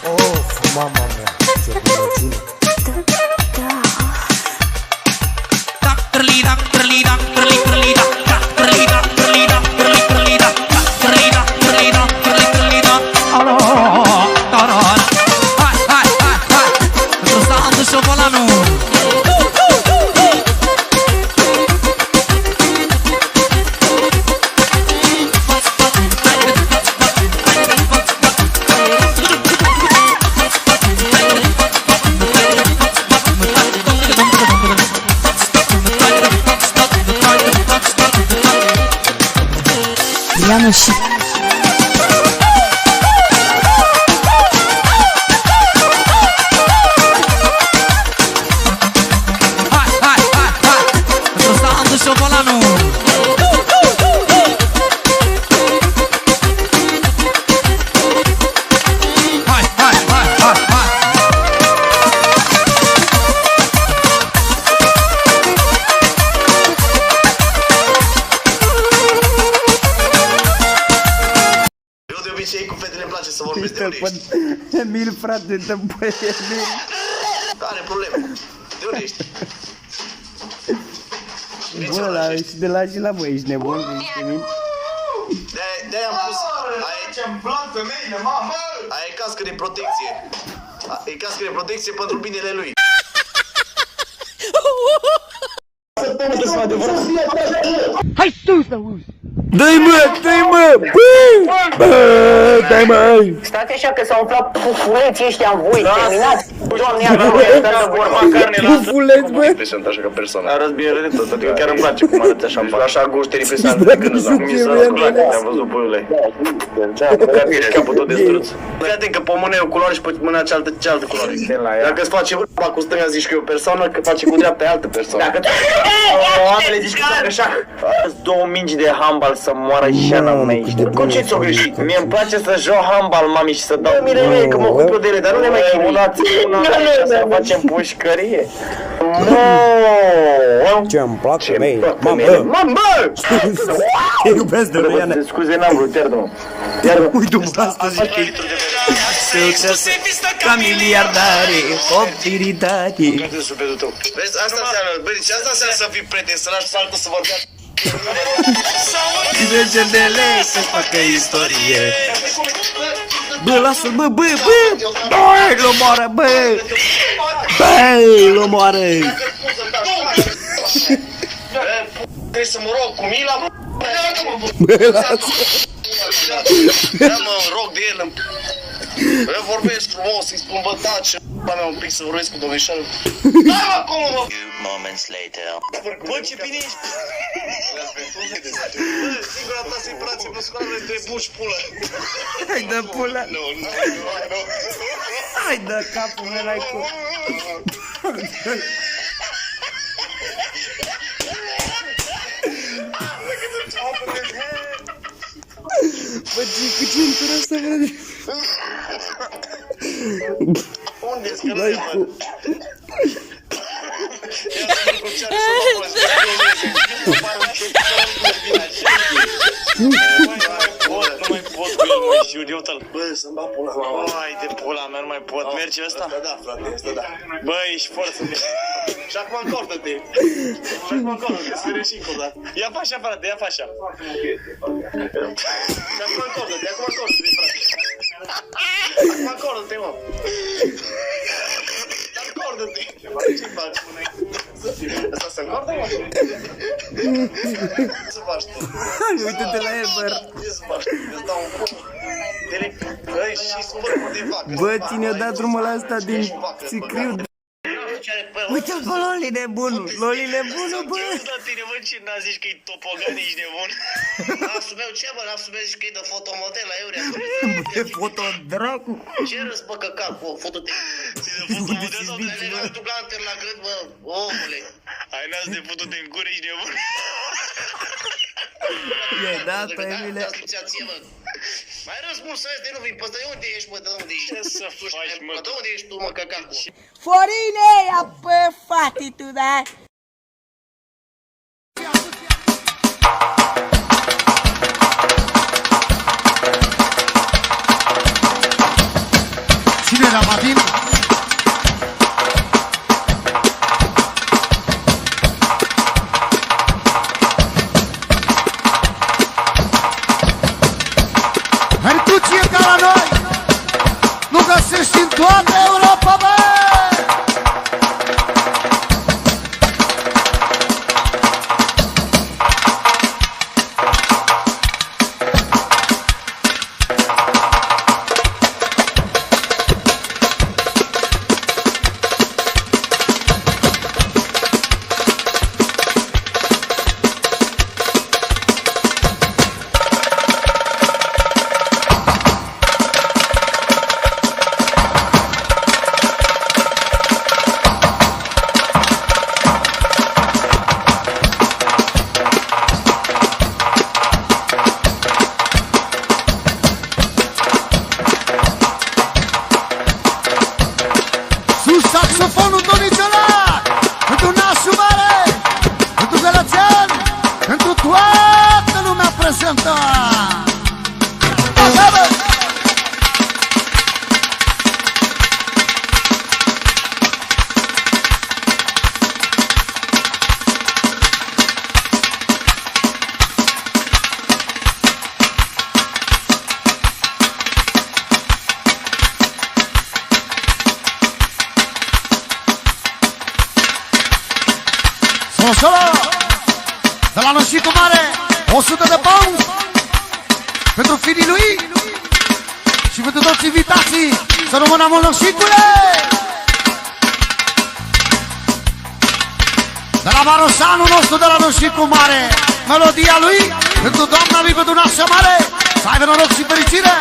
Of, mama mea, ce bunăciune. Iano și Cu fetele îmi place să vorbesc. De unde ești? Emil, frate, dă-mi băie, Emil. Care problemă? De unde ești? Bă, la, și de la și la băie, ești nebun, ești Emil? De-aia am pus... Ce-mi plac femeile, mamă! Aia e cască de protecție. E cască de protecție pentru binele lui. hai sus, auzi! Dă-i mă, dă-i mă! Bă, dă-i mă! Stați așa că s-au umflat pufuleții ăștia în voi, terminați! Doamne, iartă vorba carne la... Pufuleți, bă! Sunt așa ca persoană. Arăți bine de tot, adică chiar îmi place cum arăți așa în față. Așa gust interesant de când îți mi s-a sculat, te-am văzut puiule. Da, capul tot de struț. Fii atent că pe mână e o culoare și pe mâna cealaltă culoare. Dacă îți face vorba cu stânga zici că e o persoană, că face cu dreapta e altă persoană. Dacă tu... Oamenii zici că fac așa. Arăți două mingi de handbal să moară Șana mea. Cum ce ți-o greșit? Mie îmi place să joc handbal, mami, și să dau mine că mă ocup eu de ele, dar nu ne mai chinunați una să facem pușcărie. Ce-mi plac femeile, mamă, bă! Mamă! Te iubesc de Iana. Scuze, n-am vrut, iartă-mă. Iartă-mă. Uite-mă, asta zic că ca miliardare, optiritate. Vezi, asta înseamnă, bă, deci asta înseamnă să fii prieten, să lași altul să vorbească. 10 de lei să-și facă istorie. Bă, lasă-l, bă, bă, bă! Băi, l omoară, bă! Băi, l omoară! Trebuie să mă rog cu Mila, bă! Bă, lasă! Da, mă rog de el. Eu vorbesc frumos, îi spun bă, taci, mea un pic să vorbesc cu domnișoară. Da, mă, acolo, mă! Moments later. Bă, ce bine ești! Bă, singura ta separație musculară între buci pulă. Hai dă pula! Nu. Hai dă capul meu, n-ai cum! Bă, cu ce întură asta, bă? Unde-s că nu e, mă? Nu mai pot cu el, mă, ești idiotă-l. Bă, să-mi bag pula. Hai de pula mea, nu mai pot. Merge ăsta? Da, frate, ăsta da. Bă, ești forță. Și acum încordă-te. Și acum încordă-te, să vedem și încă o dată. Ia pe așa, frate, ia pe așa. Și acum încordă-te, acum încordă-te, frate. Acum încordă-te, mă. Încordă-te. Ce faci, mâine? Asta se încordă, mă? Ce faci tu? Uite-te la Eber! Ce să faci? Îți dau un pumn. Băi, și spărgul de vacă. Bă, ține-o dat drumul ăla asta din Sicriu. Uite-l pe Loli nebunul! Loli nebunul, bă! Ce la tine, mă, ce n-a zici că e topogan, ești nebun? Nasul meu, ce, mă? Nasul meu zici că e de fotomodel la Eurea. Bă, fotodracu! Ce râs, bă, căcat, bă, foto-te. De fotomodel, domnule, la dublanter la gât, bă, omule. Ai nas de foto-te în gură, ești nebun. I-ai dat, Emile? Mai răspuns să de nu vii, păi de unde ești, mă, de unde ești? Ce să faci, mă? De unde ești tu, mă, căcat? Forine, apă, fati tu, da? Cine era Vadim? Hărcuție ca la noi nu găsești în toată Europa, bă! Saxofonul Donițola, pentru nasul mare, pentru Gălățean, pentru toată lumea prezentă. Așa, bă! Solo, de la Nășicu Mare, 100 de pounds pentru fiii lui și pentru toți invitații. Să rămână mult, Nășicule! De la Barosanul nostru, de la Nășicu Mare, melodia lui pentru doamna lui, pentru nașa mare. Să aibă noroc și fericire!